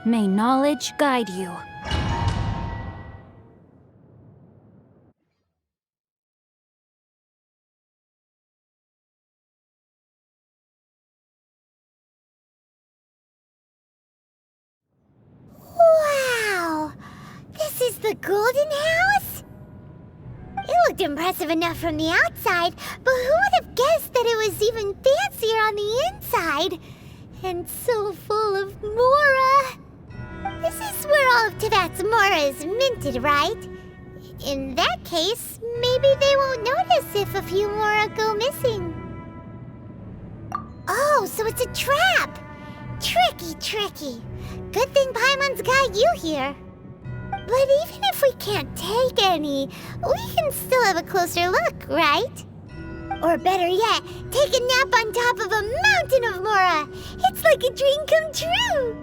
May knowledge guide you. Wow! This is the Golden House? It looked impressive enough from the outside, but who would have guessed that it was even fancier on the inside? And so full of Mora! This is where all of Teyvat's Mora is minted, right? In that case, maybe they won't notice if a few Mora go missing. Oh, so it's a trap! Tricky, tricky. Good thing Paimon's got you here. But even if we can't take any, we can still have a closer look, right? Or better yet, take a nap on top of a mountain of Mora. It's like a dream come true.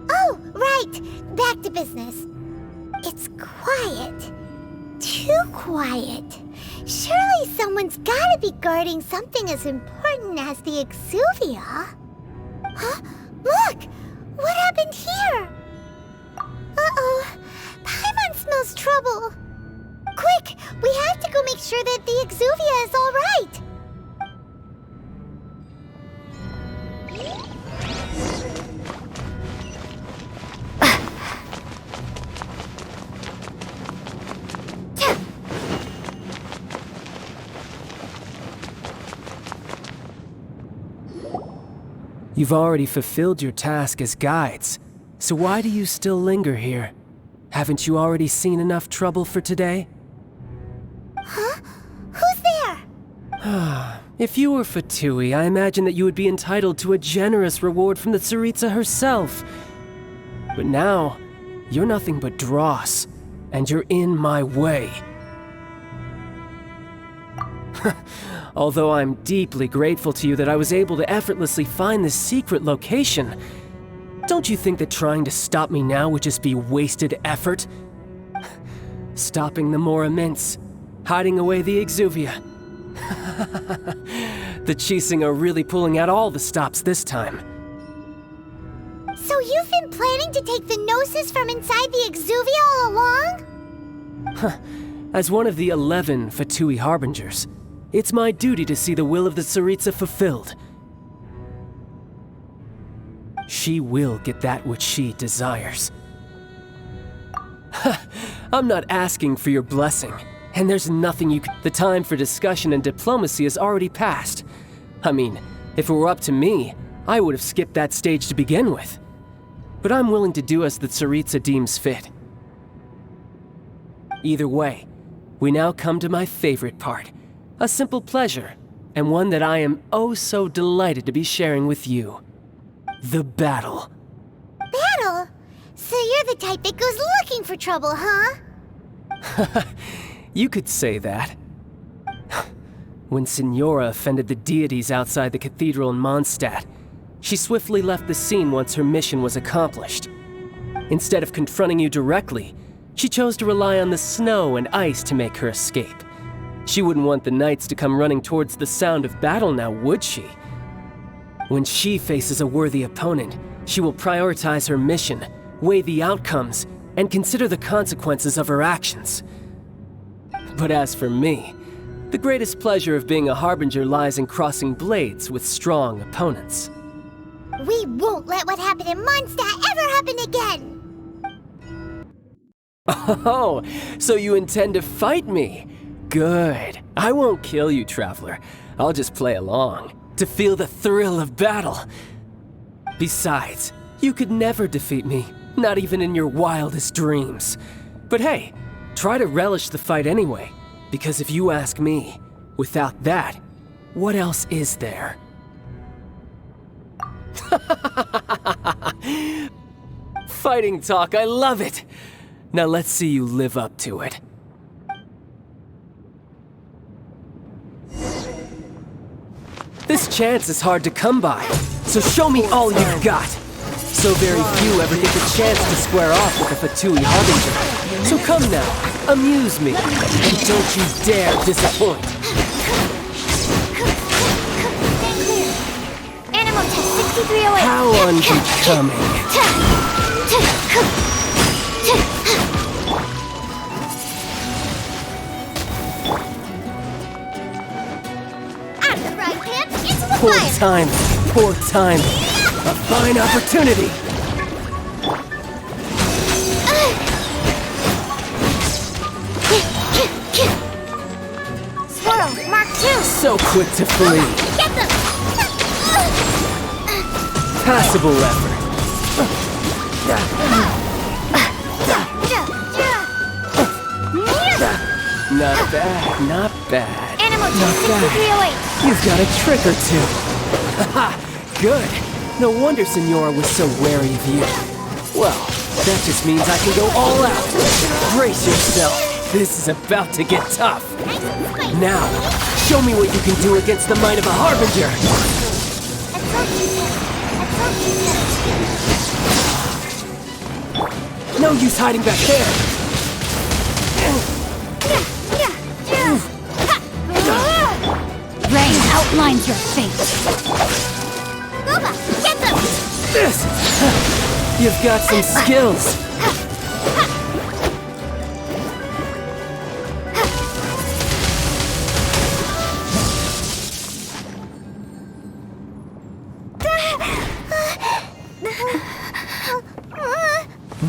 Oh, right. Back to business. It's quiet. Too quiet. Surely someone's gotta be guarding something as important as the Exuvia. Huh? Look! What happened here? Uh-oh. Paimon smells trouble. Quick! We have to go make sure that the Exuvia is all right. You've already fulfilled your task as guides, so why do you still linger here? Haven't you already seen enough trouble for today? Huh? Who's there? If you were Fatui, I imagine that you would be entitled to a generous reward from the Tsaritsa herself. But now, you're nothing but dross, and you're in my way. Although I'm deeply grateful to you that I was able to effortlessly find this secret location, don't you think that trying to stop me now would just be wasted effort? Stopping the Mora Mints, hiding away the Exuvia. The Chising are really pulling out all the stops this time. So you've been planning to take the Gnosis from inside the Exuvia all along? As one of the 11 Fatui Harbingers, it's my duty to see the will of the Tsaritsa fulfilled. She will get that which she desires. I'm not asking for your blessing, and there's nothing you can— The time for discussion and diplomacy has already passed. I mean, if it were up to me, I would have skipped that stage to begin with. But I'm willing to do as the Tsaritsa deems fit. Either way, we now come to my favorite part. A simple pleasure, and one that I am oh so delighted to be sharing with you. The battle. Battle? So you're the type that goes looking for trouble, huh? You could say that. When Signora offended the deities outside the cathedral in Mondstadt, she swiftly left the scene once her mission was accomplished. Instead of confronting you directly, she chose to rely on the snow and ice to make her escape. She wouldn't want the knights to come running towards the sound of battle now, would she? When she faces a worthy opponent, she will prioritize her mission, weigh the outcomes, and consider the consequences of her actions. But as for me, the greatest pleasure of being a Harbinger lies in crossing blades with strong opponents. We won't let what happened in Mondstadt ever happen again! Oh, so you intend to fight me? Good. I won't kill you, Traveler. I'll just play along, to feel the thrill of battle. Besides, you could never defeat me, not even in your wildest dreams. But hey, try to relish the fight anyway, because if you ask me, without that, what else is there? Fighting talk, I love it! Now let's see you live up to it. This chance is hard to come by, so show me all you've got. So very few ever get the chance to square off with a Fatui Harbinger. So come now, amuse me, and don't you dare disappoint. Animal test 6308. How unbecoming. Out of the frying pan, into the Poor fire. time. Poor time. A fine opportunity. Swirl, Mark 2. So quick to flee. Get them. Passable effort. Not bad, not bad. Animal Not bad. 6308. You've got a trick or two. Haha, good. No wonder Senora was so wary of you. Well, that just means I can go all out. Brace yourself. This is about to get tough. Now, show me what you can do against the might of a Harbinger. No use hiding back there. Rain outlines your fate. Booba, get them. This! You've got some skills.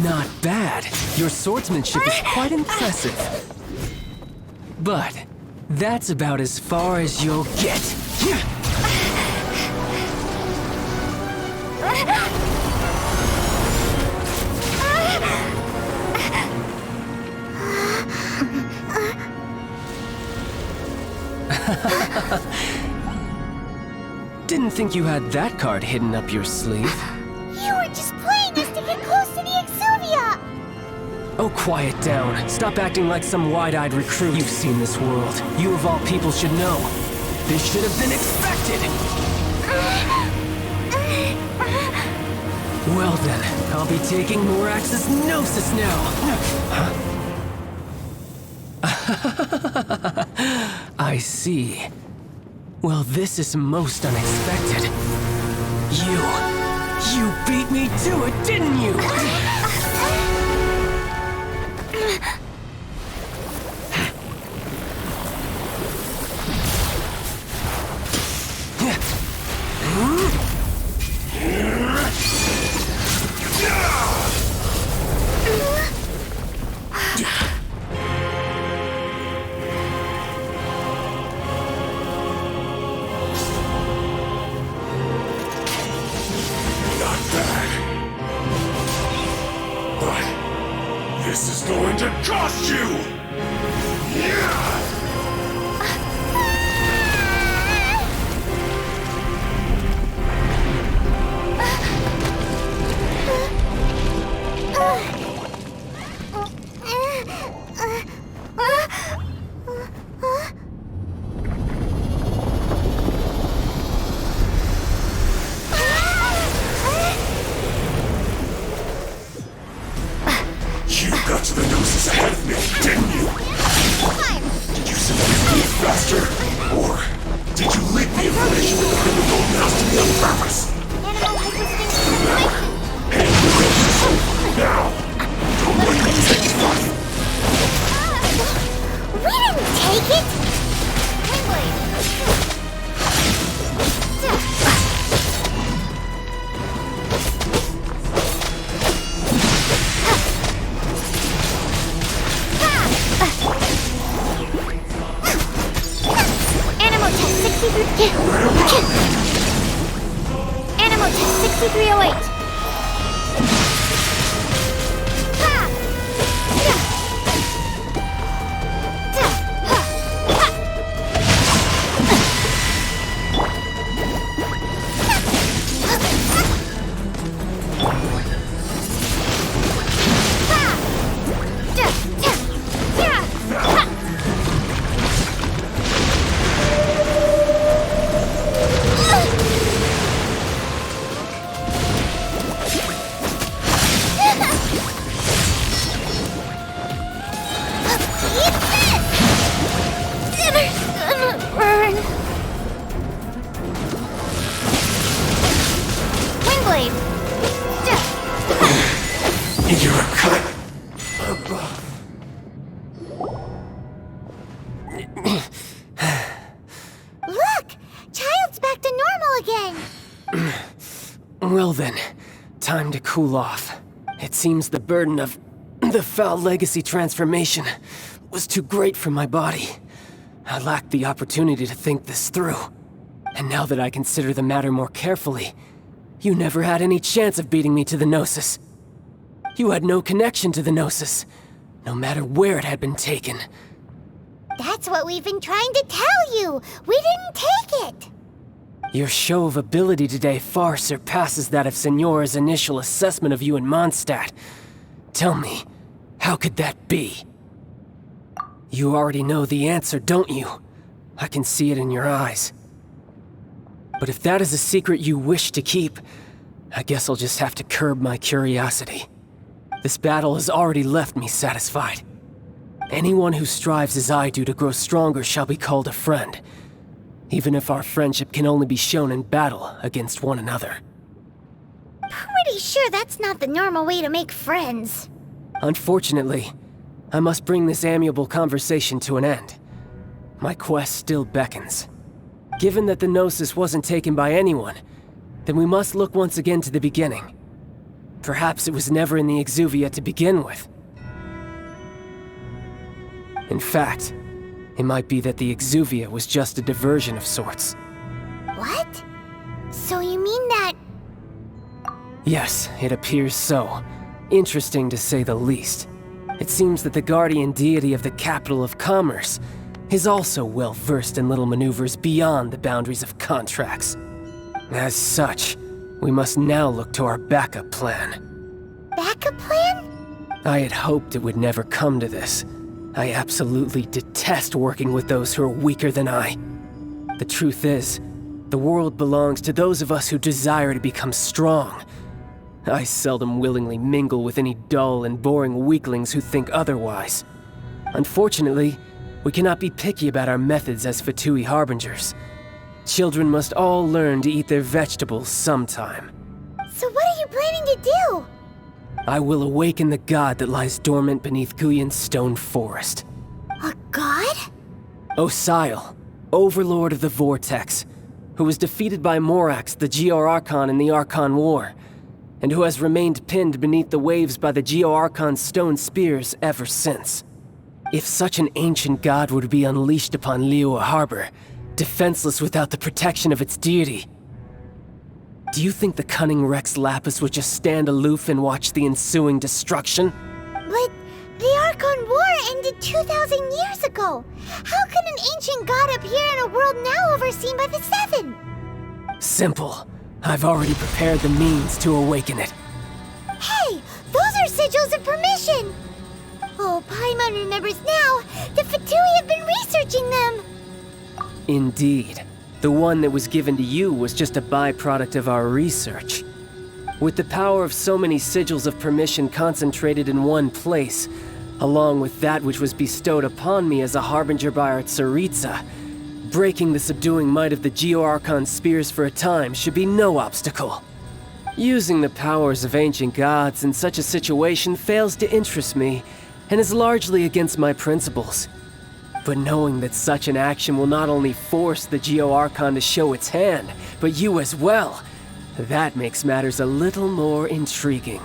Not bad. Your swordsmanship is quite impressive. But that's about as far as you'll get. Didn't think you had that card hidden up your sleeve. You were just playing this to get close to the Exuvia. Oh, quiet down. Stop acting like some wide-eyed recruit. You've seen this world. You of all people should know. This should have been expected. Well then, I'll be taking Morax's Gnosis now. I see. Well, this is most unexpected. You beat me to it, didn't you? This is going to cost you! You got to the Gnosis ahead of me, didn't you? Did you simply move faster? Or did you leak the information to the criminal master on purpose? Hand the Gnosis over now! Don't let me take it from you! We didn't take it. Animal test 6308. Keyblade! You're cut above. Look! Childe's back to normal again! Well then, time to cool off. It seems the burden of the foul legacy transformation was too great for my body. I lacked the opportunity to think this through. And now that I consider the matter more carefully, you never had any chance of beating me to the Gnosis. You had no connection to the Gnosis, no matter where it had been taken. That's what we've been trying to tell you! We didn't take it! Your show of ability today far surpasses that of Signora's initial assessment of you in Mondstadt. Tell me, how could that be? You already know the answer, don't you? I can see it in your eyes. But if that is a secret you wish to keep, I guess I'll just have to curb my curiosity. This battle has already left me satisfied. Anyone who strives as I do to grow stronger shall be called a friend, even if our friendship can only be shown in battle against one another. Pretty sure that's not the normal way to make friends. Unfortunately, I must bring this amiable conversation to an end. My quest still beckons. Given that the Gnosis wasn't taken by anyone, then we must look once again to the beginning. Perhaps it was never in the Exuvia to begin with. In fact, it might be that the Exuvia was just a diversion of sorts. What? So you mean that... Yes, it appears so. Interesting to say the least. It seems that the guardian deity of the capital of commerce is also well versed in little maneuvers beyond the boundaries of contracts. As such, we must now look to our backup plan. Backup plan? I had hoped it would never come to this. I absolutely detest working with those who are weaker than I. The truth is, the world belongs to those of us who desire to become strong. I seldom willingly mingle with any dull and boring weaklings who think otherwise. Unfortunately, we cannot be picky about our methods as Fatui Harbingers. Children must all learn to eat their vegetables sometime. So what are you planning to do? I will awaken the god that lies dormant beneath Guyon's stone forest. A god? Osial, overlord of the Vortex, who was defeated by Morax, the Geo-Archon in the Archon War, and who has remained pinned beneath the waves by the Geo-Archon's stone spears ever since. If such an ancient god were to be unleashed upon Liyue Harbor, defenseless without the protection of its deity, do you think the cunning Rex Lapis would just stand aloof and watch the ensuing destruction? But the Archon War ended 2,000 years ago. How can an ancient god appear in a world now overseen by the Seven? Simple. I've already prepared the means to awaken it. Hey, those are sigils of permission! Oh, Paimon remembers now. The Fatui have been researching them. Indeed. The one that was given to you was just a byproduct of our research. With the power of so many sigils of permission concentrated in one place, along with that which was bestowed upon me as a harbinger by our Tsaritsa, breaking the subduing might of the Geo-Archon spears for a time should be no obstacle. Using the powers of ancient gods in such a situation fails to interest me, and is largely against my principles. But knowing that such an action will not only force the Geo-Archon to show its hand, but you as well, that makes matters a little more intriguing.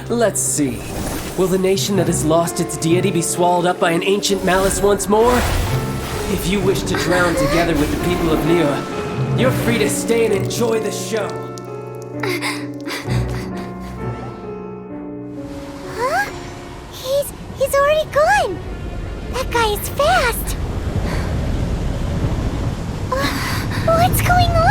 Let's see. Will the nation that has lost its deity be swallowed up by an ancient malice once more? If you wish to drown together with the people of Liyue, you're free to stay and enjoy the show. Huh? He's already gone. That guy is fast. What's going on?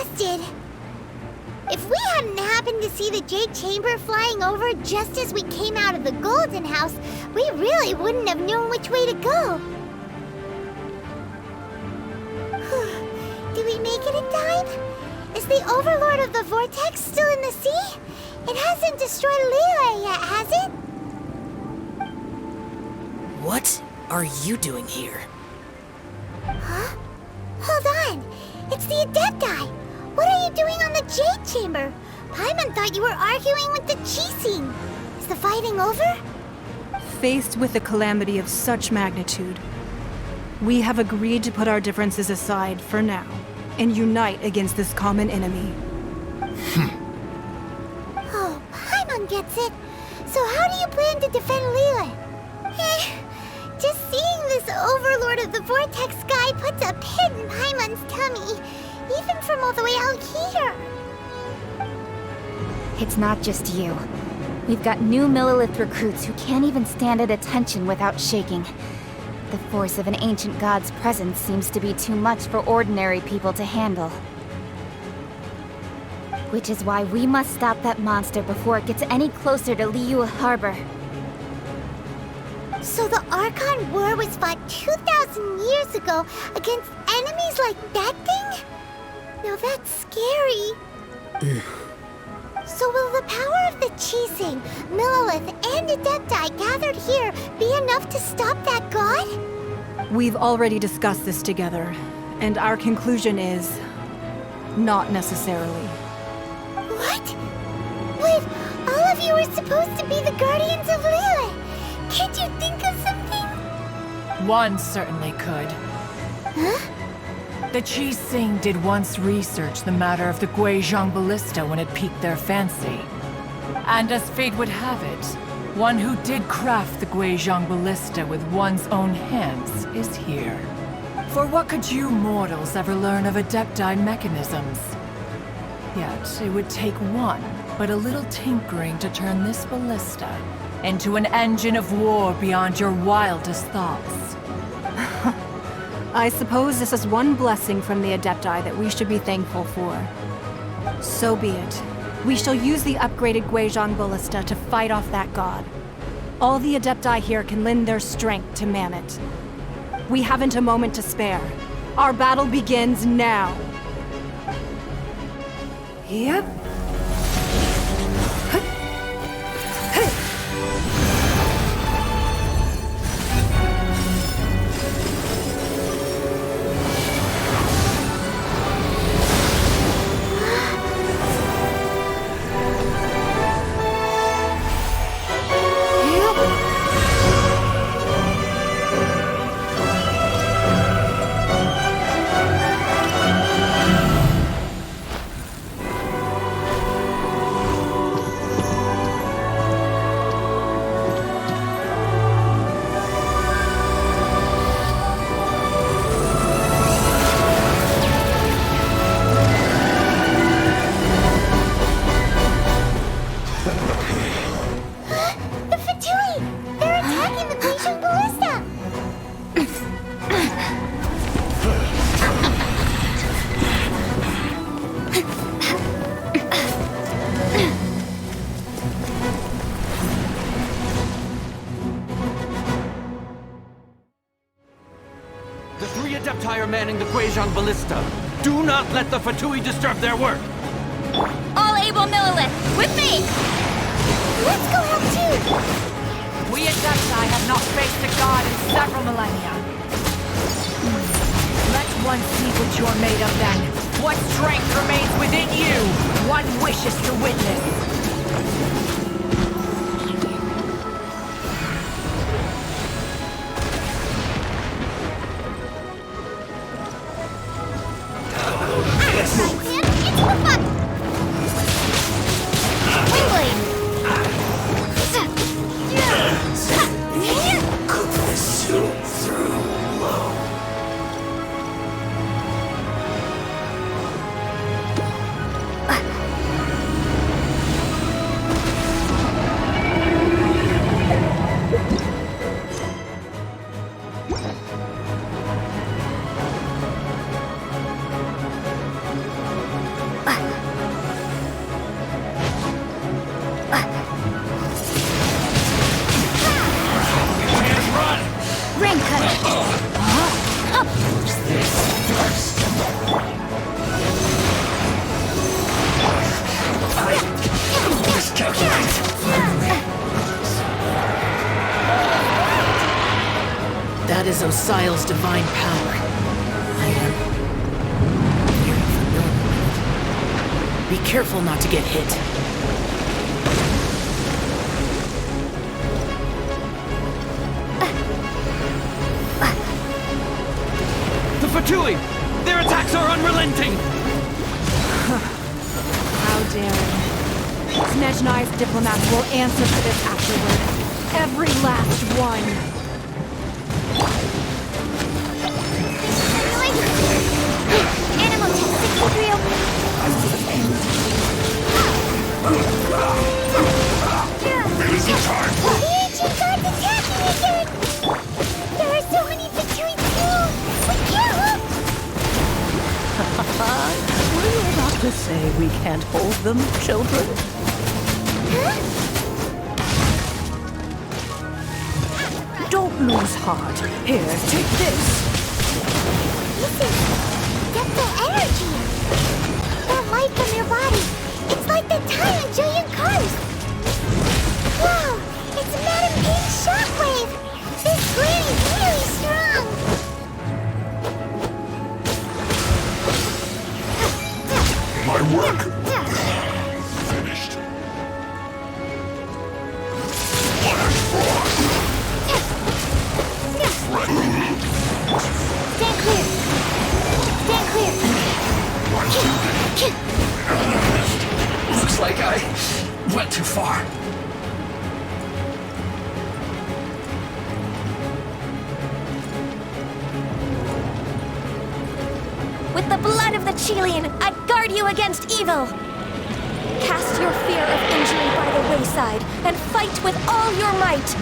exhausted. If we hadn't happened to see the Jade Chamber flying over just as we came out of the Golden House, we really wouldn't have known which way to go. Did we make it in time? Is the Overlord of the Vortex still in the sea? It hasn't destroyed Liyue yet, has it? What are you doing here? Huh? Hold on. It's the Adepti. What are you doing on the Jade Chamber? Paimon thought you were arguing with the Qixing. Is the fighting over? Faced with a calamity of such magnitude, we have agreed to put our differences aside for now and unite against this common enemy. Oh, Paimon gets it. So how do you plan to defend Liyue? Just seeing this Overlord of the Vortex guy puts a pit in Paimon's tummy, even from all the way out here. It's not just you. We've got new Millilith recruits who can't even stand at attention without shaking. The force of an ancient god's presence seems to be too much for ordinary people to handle. Which is why we must stop that monster before it gets any closer to Liyue Harbor. So the Archon War was fought 2,000 years ago against enemies like that thing? Now that's scary. So will the power of the Qixing, Millilith, and Adepti gathered here be enough to stop that god? We've already discussed this together, and our conclusion is not necessarily. What? Wait, all of you were supposed to be the guardians of Liyue. Can't you think of something? One certainly could. Huh? The Qixing did once research the matter of the Guizhong Ballista when it piqued their fancy. And as fate would have it, one who did craft the Guizhong Ballista with one's own hands is here. For what could you mortals ever learn of Adepti mechanisms? Yet, it would take one, but a little tinkering to turn this ballista into an engine of war beyond your wildest thoughts. I suppose this is one blessing from the Adepti that we should be thankful for. So be it. We shall use the upgraded Guizhong Ballista to fight off that god. All the Adepti here can lend their strength to man it. We haven't a moment to spare. Our battle begins now. Yep. Adepti are manning the Guizhong Ballista. Do not let the Fatui disturb their work! All able Millilith, with me! Let's go help too! We Adepti have not faced a god in several millennia. Let one see what you're made of then. What strength remains within you, one wishes to witness. Frame cutter! That is Osial's divine power. I am very familiar with it. Be careful not to get hit. The Fatui! Their attacks are unrelenting! How daring. Snezhnai's diplomats will answer for this afterward. Every last one. Animal test 63. It isn't time. The ancient god's attacking again! There are so many Fatui too! We can't look! Were you about to say we can't hold them, children? Huh? Don't lose heart. Here, take this. This is depth energy! That light from your body, it's like the time in Julian Cars! Wow! It's Madame Ping's shockwave! This flame is really strong! My work finished. Black frost. Stand clear! Stand clear! Looks like I went too far. With the blood of the Chilean, I guard you against evil! Cast your fear of injury by the wayside, and fight with all your might!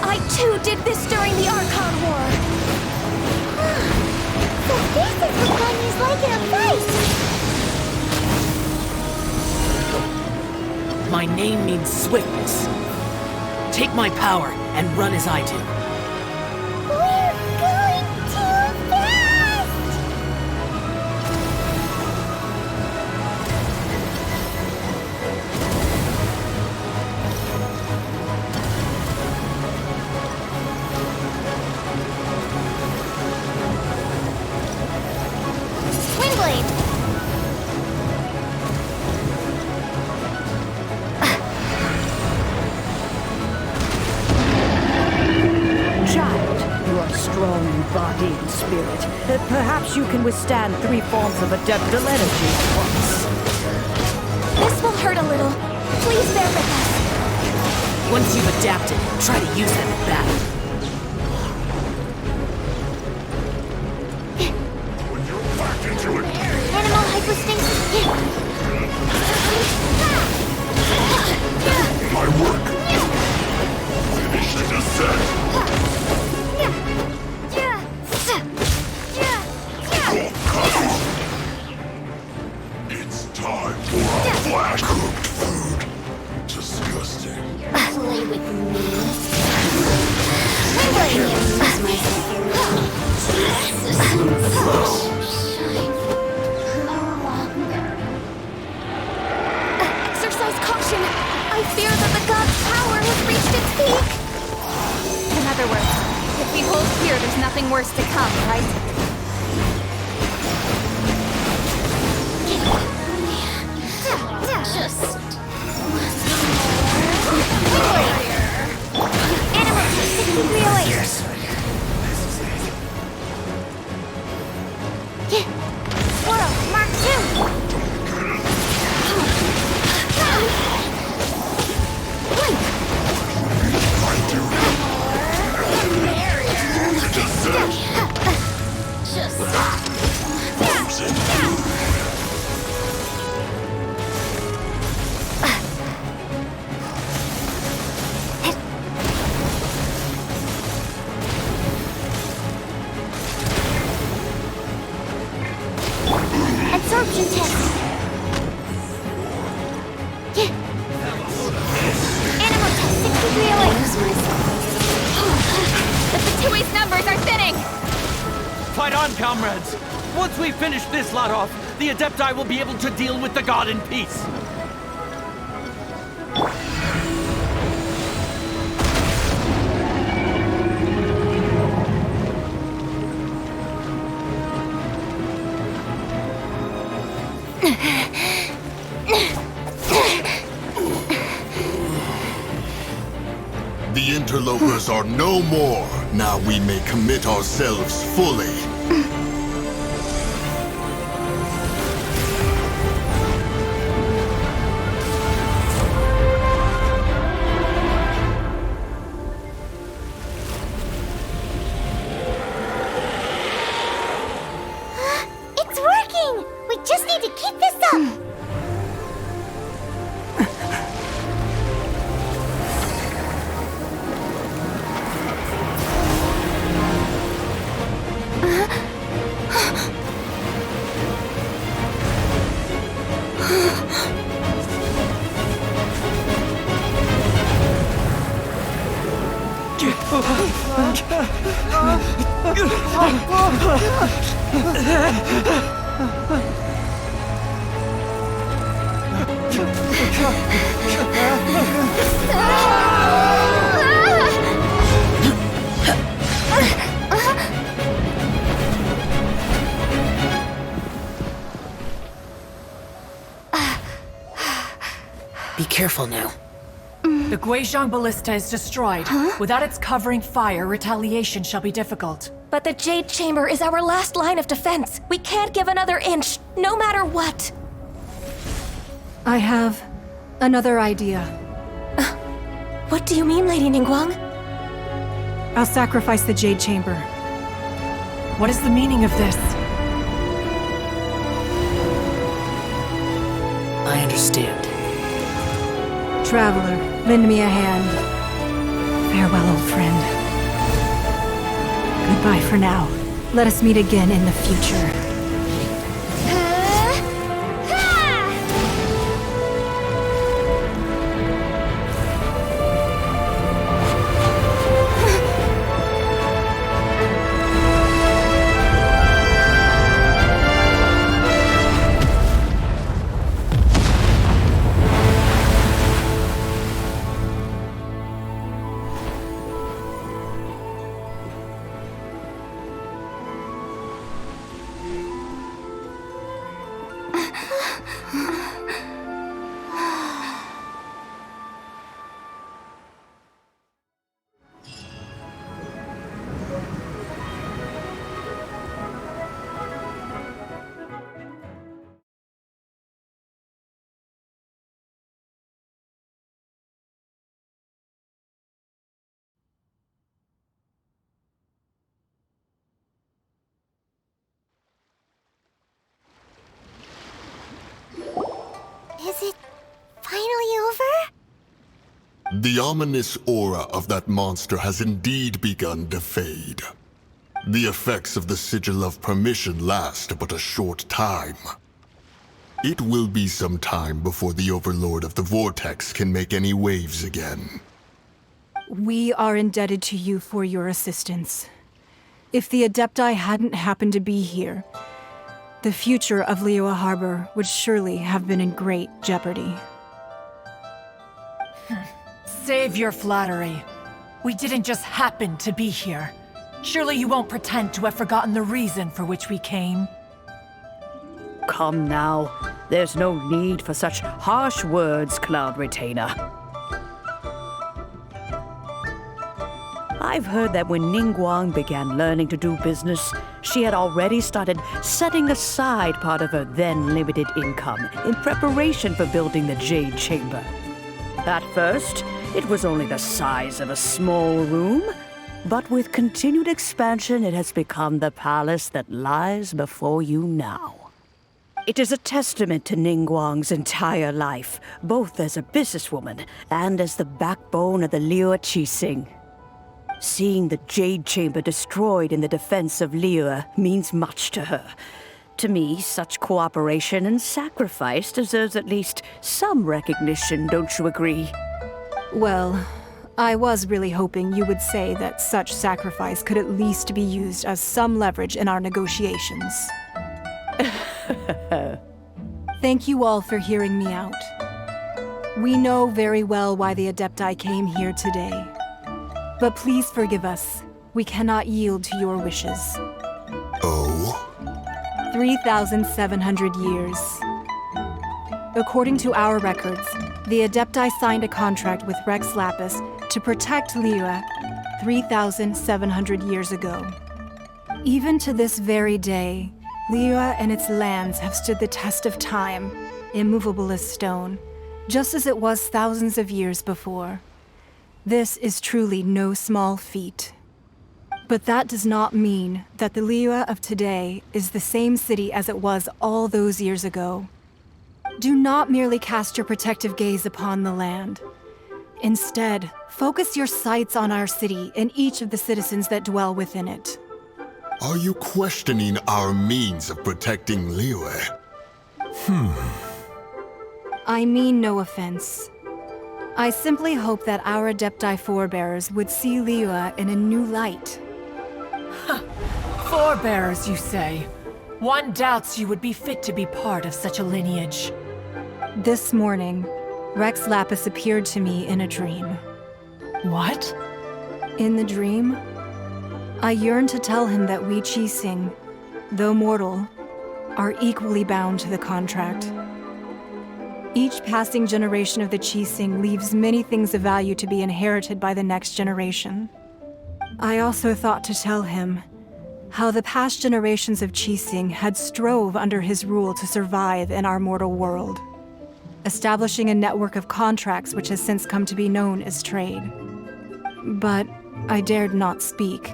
I too did this during the Archon War! So this is what Guanyu's like in a fight! My name means swiftness. Take my power and run as I do. We're going too fast! Windblade! Child, you are strong in body and spirit. Perhaps you can withstand 3 forms of adeptal energy at once. This will hurt a little. Please bear with us. Once you've adapted, try to use them in battle. When you're back into it, Animal hypostasis. my work finished the descent. It's time for a flash cooked food. Disgusting. Play with me. Exercise caution! I fear that the god's power has reached its peak! In other words, if we hold here, there's nothing worse to come, right? Just Animal test 6308. Swirl, Mark 2. happening? Fight on, comrades! Once we finish this lot off, the Adepti will be able to deal with the god in peace. The interlopers are no more. Now we may commit ourselves fully. It's working! We just need to keep this up! Be careful now. The Guizhong Ballista is destroyed. Without its covering fire, retaliation shall be difficult. But the Jade Chamber is our last line of defense. We can't give another inch, no matter what. I have another idea. What do you mean, Lady Ningguang? I'll sacrifice the Jade Chamber. What is the meaning of this? I understand. Traveler, lend me a hand. Farewell, old friend. Goodbye for now. Let us meet again in the future. Is it finally over? The ominous aura of that monster has indeed begun to fade. The effects of the Sigil of Permission last but a short time. It will be some time before the Overlord of the Vortex can make any waves again. We are indebted to you for your assistance. If the Adepti hadn't happened to be here, the future of Liyue Harbor would surely have been in great jeopardy. Save your flattery. We didn't just happen to be here. Surely you won't pretend to have forgotten the reason for which we came. Come now. There's no need for such harsh words, Cloud Retainer. I've heard that when Ningguang began learning to do business, she had already started setting aside part of her then limited income in preparation for building the Jade Chamber. At first, it was only the size of a small room, but with continued expansion, it has become the palace that lies before you now. It is a testament to Ningguang's entire life, both as a businesswoman and as the backbone of the Liyue Qixing. Seeing the Jade Chamber destroyed in the defense of Liyue means much to her. To me, such cooperation and sacrifice deserves at least some recognition, don't you agree? Well, I was really hoping you would say that such sacrifice could at least be used as some leverage in our negotiations. Thank you all for hearing me out. We know very well why the Adepti came here today. But please forgive us. We cannot yield to your wishes. Oh? 3,700 years. According to our records, the Adepti signed a contract with Rex Lapis to protect Liyue 3,700 years ago. Even to this very day, Liyue and its lands have stood the test of time, immovable as stone, just as it was thousands of years before. This is truly no small feat. But that does not mean that the Liyue of today is the same city as it was all those years ago. Do not merely cast your protective gaze upon the land. Instead, focus your sights on our city and each of the citizens that dwell within it. Are you questioning our means of protecting Liyue? I mean no offense. I simply hope that our Adepti forebears would see Liyue in a new light. Forebearers, you say? One doubts you would be fit to be part of such a lineage. This morning, Rex Lapis appeared to me in a dream. What? In the dream, I yearned to tell him that we Qixing, though mortal, are equally bound to the contract. Each passing generation of the Qixing leaves many things of value to be inherited by the next generation. I also thought to tell him how the past generations of Qixing had strove under his rule to survive in our mortal world, establishing a network of contracts which has since come to be known as trade. But I dared not speak.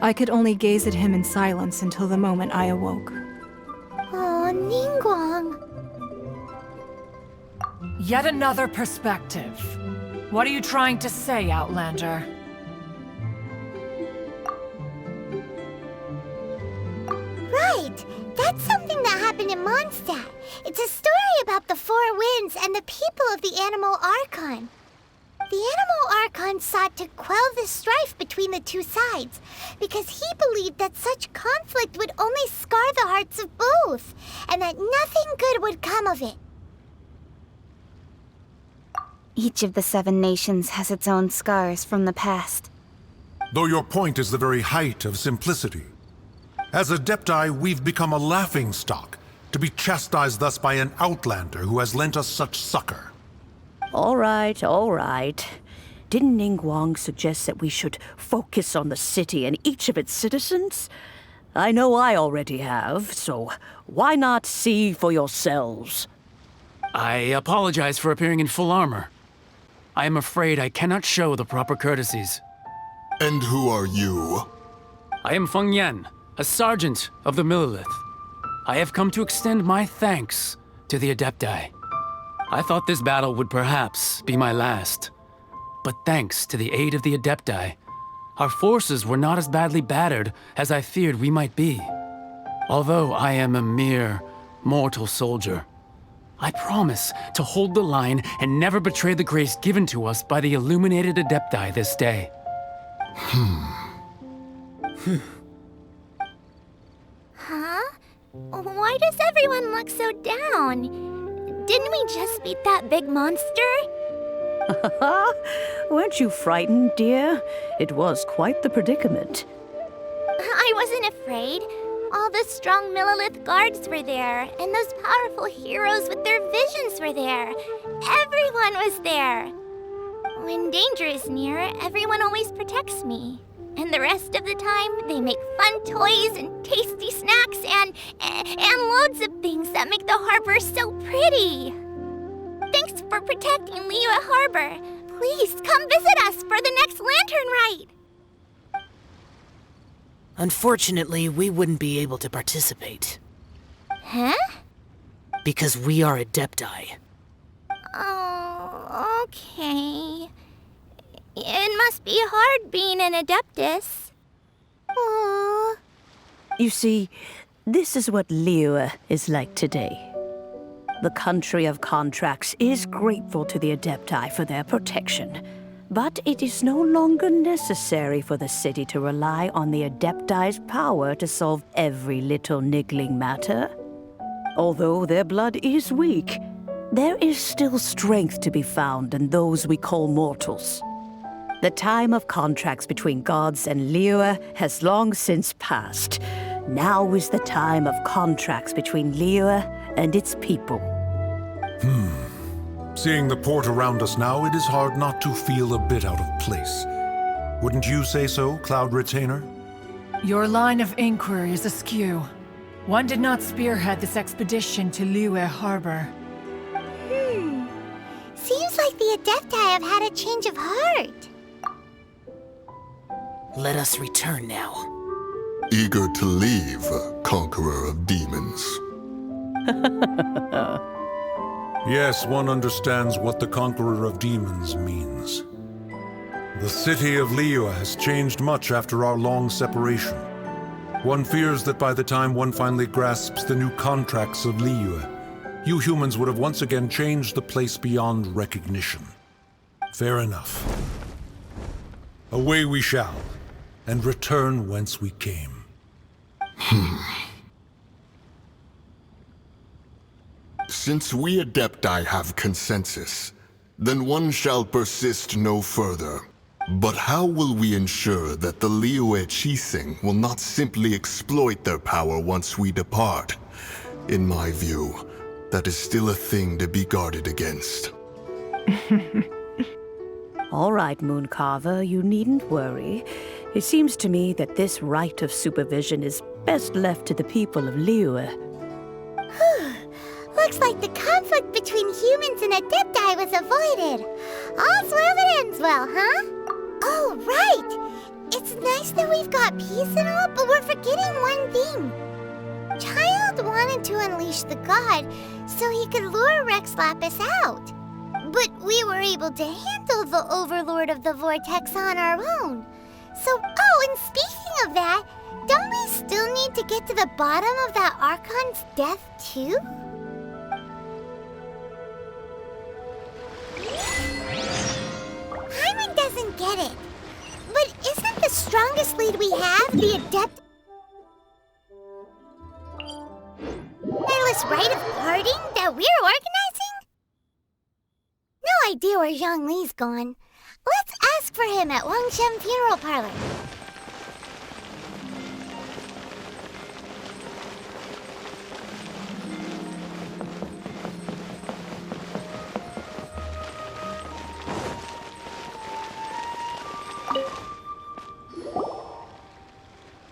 I could only gaze at him in silence until the moment I awoke. Oh, Ningguang. Yet another perspective. What are you trying to say, Outlander? Right! That's something that happened in Mondstadt. It's a story about the Four Winds and the people of the Animal Archon. The Animal Archon sought to quell the strife between the two sides, because he believed that such conflict would only scar the hearts of both, and that nothing good would come of it. Each of the 7 nations has its own scars from the past. Though your point is the very height of simplicity. As Adepti, we've become a laughingstock, to be chastised thus by an outlander who has lent us such succor. All right, all right. Didn't Ningguang suggest that we should focus on the city and each of its citizens? I know I already have, so why not see for yourselves? I apologize for appearing in full armor. I am afraid I cannot show the proper courtesies. And who are you? I am Feng Yan, a sergeant of the Millelith. I have come to extend my thanks to the Adepti. I thought this battle would perhaps be my last. But thanks to the aid of the Adepti, our forces were not as badly battered as I feared we might be. Although I am a mere mortal soldier, I promise to hold the line and never betray the grace given to us by the illuminated Adepti this day. Huh? Why does everyone look so down? Didn't we just beat that big monster? Weren't you frightened, dear? It was quite the predicament. I wasn't afraid. All the strong Millelith guards were there, and those powerful heroes with their visions were there. Everyone was there. When danger is near, everyone always protects me. And the rest of the time, they make fun toys and tasty snacks and loads of things that make the harbor so pretty. Thanks for protecting Liyue Harbor. Please come visit us for the next lantern rite. Unfortunately, we wouldn't be able to participate. Huh? Because we are Adepti. Oh, okay. It must be hard being an Adeptus. Aww. You see, this is what Liyue is like today. The country of contracts is grateful to the Adepti for their protection. But it is no longer necessary for the city to rely on the Adepti's power to solve every little niggling matter. Although their blood is weak, there is still strength to be found in those we call mortals. The time of contracts between gods and Liyue has long since passed. Now is the time of contracts between Liyue and its people. Seeing the port around us now, it is hard not to feel a bit out of place. Wouldn't you say so, Cloud Retainer? Your line of inquiry is askew. One did not spearhead this expedition to Liyue Harbor. Seems like the Adepti have had a change of heart. Let us return now. Eager to leave, Conqueror of Demons. Yes, one understands what the Conqueror of Demons means. The city of Liyue has changed much after our long separation. One fears that by the time one finally grasps the new contracts of Liyue, you humans would have once again changed the place beyond recognition. Fair enough. Away we shall, and return whence we came. Since we Adepti have consensus, then one shall persist no further. But how will we ensure that the Liyue Qixing will not simply exploit their power once we depart? In my view, that is still a thing to be guarded against. All right, Mooncarver, you needn't worry. It seems to me that this right of supervision is best left to the people of Liyue. Looks like the conflict between humans and Adepti was avoided. All's well that ends well, huh? Oh, right! It's nice that we've got peace and all, but we're forgetting one thing. Childe wanted to unleash the god so he could lure Rex Lapis out. But we were able to handle the Overlord of the Vortex on our own. So, oh, and speaking of that, don't we still need to get to the bottom of that Archon's death, too? Paimon doesn't get it. But isn't the strongest lead we have the Adept... Careless rite of parting that we're organizing? No idea where Zhongli's gone. Let's ask for him at Wangshen Funeral Parlor.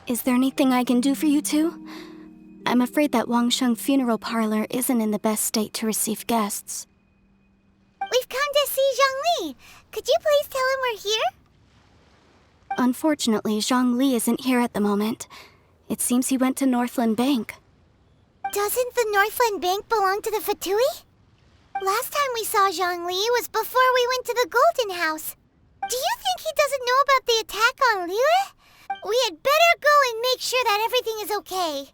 Is there anything I can do for you two? I'm afraid that Wangsheng Funeral Parlor isn't in the best state to receive guests. We've come to see Zhongli. Could you please tell him we're here? Unfortunately, Zhongli isn't here at the moment. It seems he went to Northland Bank. Doesn't the Northland Bank belong to the Fatui? Last time we saw Zhongli was before we went to the Golden House. Do you think he doesn't know about the attack on Liyue? We had better go and make sure that everything is okay.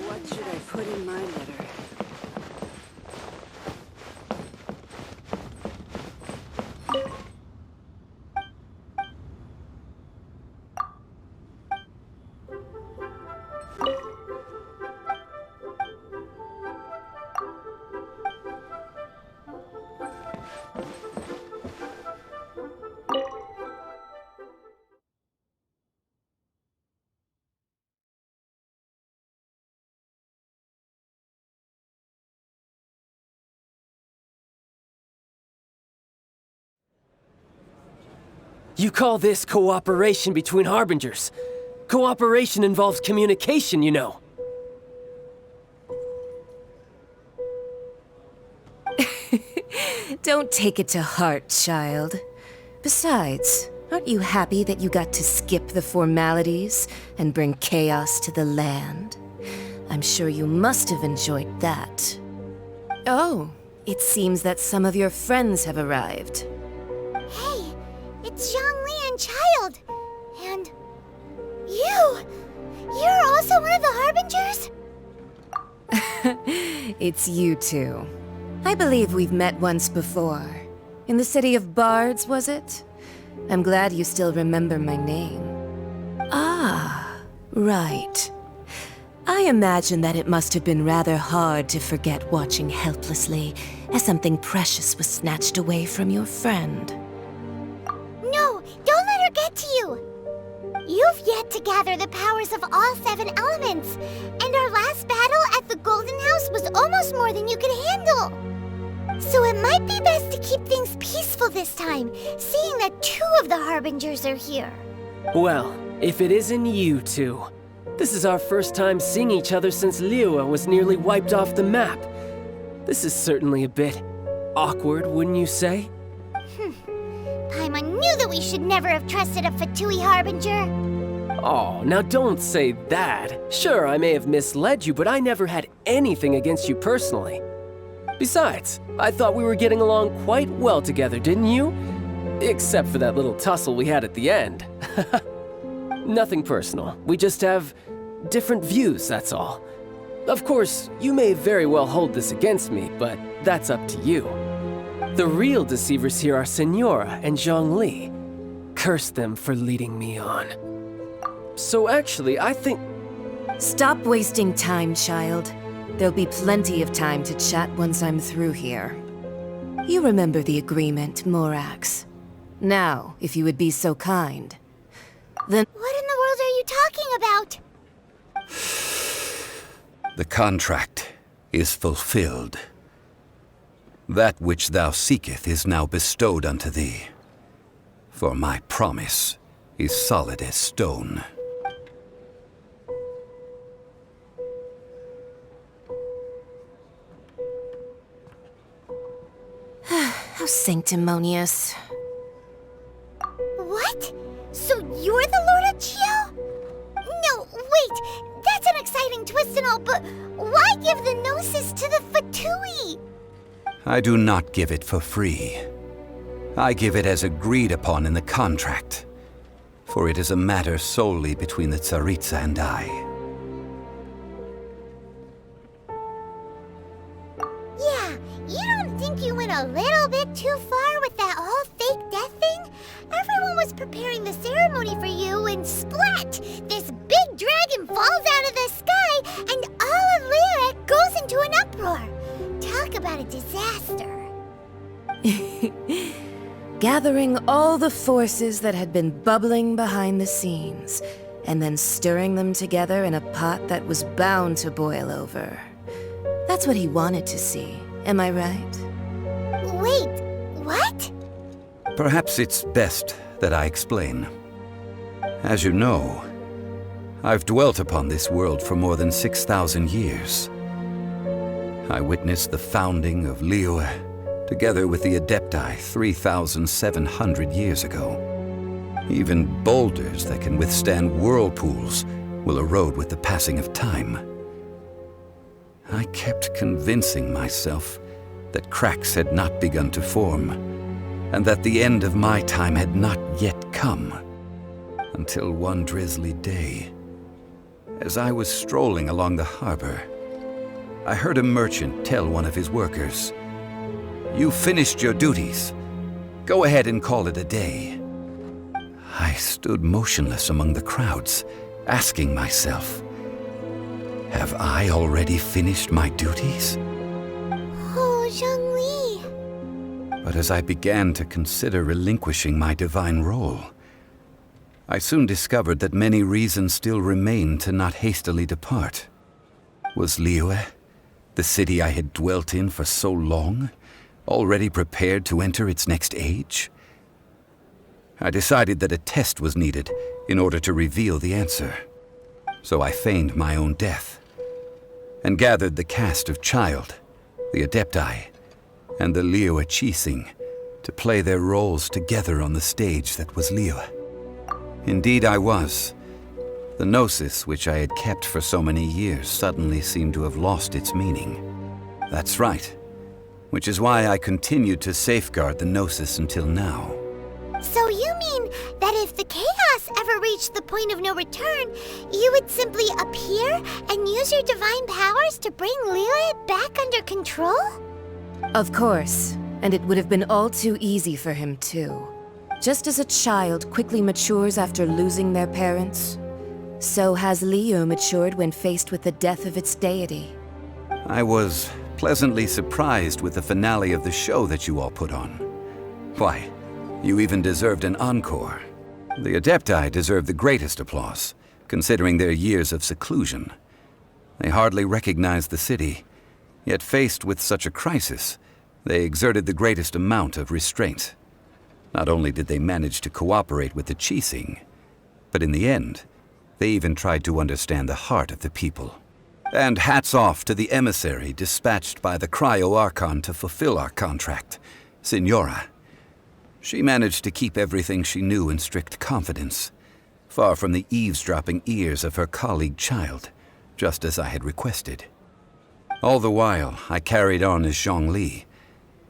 What should I put in my letter? You call this cooperation between Harbingers? Cooperation involves communication, you know. Don't take it to heart, child. Besides, aren't you happy that you got to skip the formalities and bring chaos to the land? I'm sure you must have enjoyed that. Oh, it seems that some of your friends have arrived. Hey, it's Zhongli and Childe. And you! You're also one of the Harbingers? It's you two. I believe we've met once before. In the city of Bards, was it? I'm glad you still remember my name. Ah, right. I imagine that it must have been rather hard to forget watching helplessly as something precious was snatched away from your friend. No, don't let her get to you! You've yet to gather the powers of all 7 elements, and our last battle at the Golden House was almost more than you could handle. So it might be best to keep things peaceful this time, seeing that 2 of the Harbingers are here. Well, if it isn't you two. This is our first time seeing each other since Liyue was nearly wiped off the map. This is certainly a bit awkward, wouldn't you say? Paimon knew that we should never have trusted a Fatui Harbinger. Oh, now don't say that. Sure, I may have misled you, but I never had anything against you personally. Besides, I thought we were getting along quite well together, didn't you? Except for that little tussle we had at the end. Nothing personal. We just have different views, that's all. Of course, you may very well hold this against me, but that's up to you. The real deceivers here are Senora and Zhongli. Curse them for leading me on. So actually, I think... Stop wasting time, child. There'll be plenty of time to chat once I'm through here. You remember the agreement, Morax. Now, if you would be so kind, then... What in the world are you talking about? The contract is fulfilled. That which thou seeketh is now bestowed unto thee. For my promise is solid as stone. How sanctimonious. What? So you're the Lord of Chio? No, wait! That's an exciting twist and all, but why give the Gnosis to the Fatui? I do not give it for free. I give it as agreed upon in the contract, for it is a matter solely between the Tsaritsa and I. Yeah, you don't think you went a little bit too far with that whole fake death thing? Everyone was preparing the ceremony for you, and splat! This big dragon falls out of the sky, and all of Liyue goes into an uproar. Talk about a disaster. Gathering all the forces that had been bubbling behind the scenes, and then stirring them together in a pot that was bound to boil over. That's what he wanted to see, am I right? Wait, what? Perhaps it's best that I explain. As you know, I've dwelt upon this world for more than 6,000 years. I witnessed the founding of Liyue, together with the Adepti 3,700 years ago. Even boulders that can withstand whirlpools will erode with the passing of time. I kept convincing myself that cracks had not begun to form, and that the end of my time had not yet come. Until one drizzly day, as I was strolling along the harbor, I heard a merchant tell one of his workers, "You finished your duties. Go ahead and call it a day." I stood motionless among the crowds, asking myself, have I already finished my duties? Oh, Zhongli. But as I began to consider relinquishing my divine role, I soon discovered that many reasons still remained to not hastily depart. Was Liyue, the city I had dwelt in for so long, already prepared to enter its next age? I decided that a test was needed in order to reveal the answer. So I feigned my own death, and gathered the cast of Childe, the Adepti, and the Liyue Chising to play their roles together on the stage that was Liyue. Indeed I was. The Gnosis, which I had kept for so many years, suddenly seemed to have lost its meaning. That's right. which is why I continued to safeguard the Gnosis until now. So you mean that if the chaos ever reached the point of no return, you would simply appear and use your divine powers to bring Liyue back under control? Of course, and it would have been all too easy for him too. Just as a child quickly matures after losing their parents, so has Liyue matured when faced with the death of its deity. I was pleasantly surprised with the finale of the show that you all put on. Why, you even deserved an encore. The Adepti deserve the greatest applause, considering their years of seclusion. They hardly recognized the city, yet faced with such a crisis, they exerted the greatest amount of restraint. Not only did they manage to cooperate with the Qixing, but in the end, they even tried to understand the heart of the people. And hats off to the emissary dispatched by the Cryo-Archon to fulfill our contract, Signora. She managed to keep everything she knew in strict confidence, far from the eavesdropping ears of her colleague Childe, just as I had requested. All the while, I carried on as Zhongli,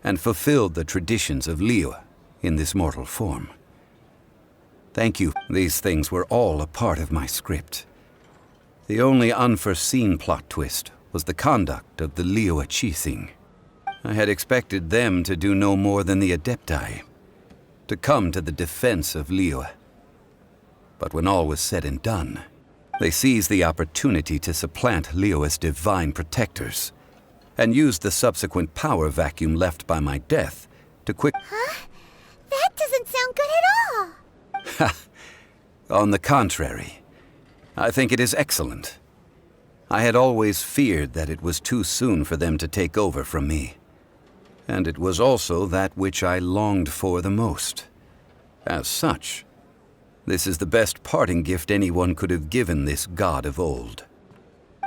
and fulfilled the traditions of Liyue in this mortal form. Thank you. These things were all a part of my script. The only unforeseen plot twist was the conduct of the Liyue Qixing. I had expected them to do no more than the Adepti, to come to the defense of Liyue. But when all was said and done, they seized the opportunity to supplant Liyue's divine protectors, and used the subsequent power vacuum left by my death to Huh? That doesn't sound good at all! On the contrary, I think it is excellent. I had always feared that it was too soon for them to take over from me. And it was also that which I longed for the most. As such, this is the best parting gift anyone could have given this god of old.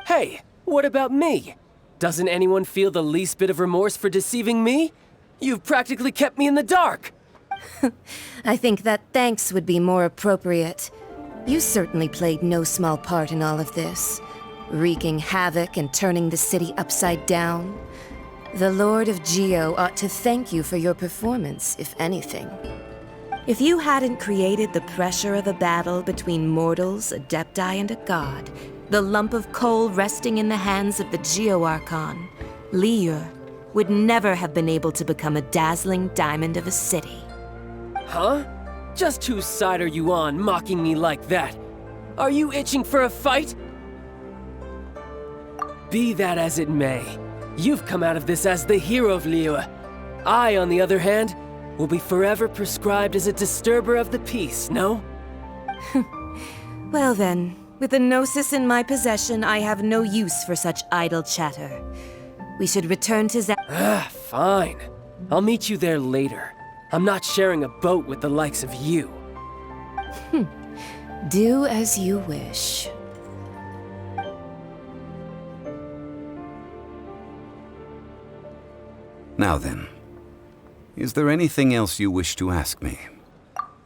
Hey, what about me? Doesn't anyone feel the least bit of remorse for deceiving me? You've practically kept me in the dark! I think that thanks would be more appropriate. You certainly played no small part in all of this, wreaking havoc and turning the city upside down. The Lord of Geo ought to thank you for your performance, if anything. If you hadn't created the pressure of a battle between mortals, Adepti, and a god, the lump of coal resting in the hands of the Geo-Archon, Liyue would never have been able to become a dazzling diamond of a city. Huh? Just whose side are you on, mocking me like that? Are you itching for a fight? Be that as it may, you've come out of this as the hero of Liyue. I, on the other hand, will be forever prescribed as a disturber of the peace, no? Well then, with the Gnosis in my possession, I have no use for such idle chatter. We should return to Fine. I'll meet you there later. I'm not sharing a boat with the likes of you. Do as you wish. Now then, is there anything else you wish to ask me?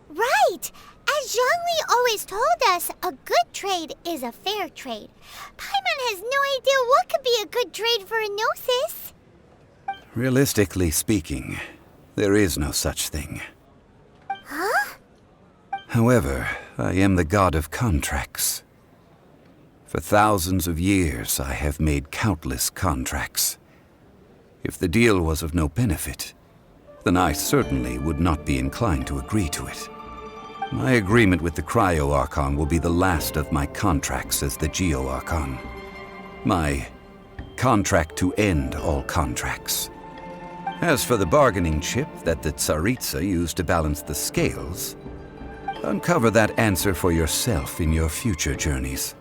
Right! As Zhongli always told us, a good trade is a fair trade. Paimon has no idea what could be a good trade for a Gnosis. Realistically speaking, there is no such thing. Huh? However, I am the god of contracts. For thousands of years, I have made countless contracts. If the deal was of no benefit, then I certainly would not be inclined to agree to it. My agreement with the Cryo-Archon will be the last of my contracts as the Geo-Archon. My contract to end all contracts. As for the bargaining chip that the Tsaritsa used to balance the scales, uncover that answer for yourself in your future journeys.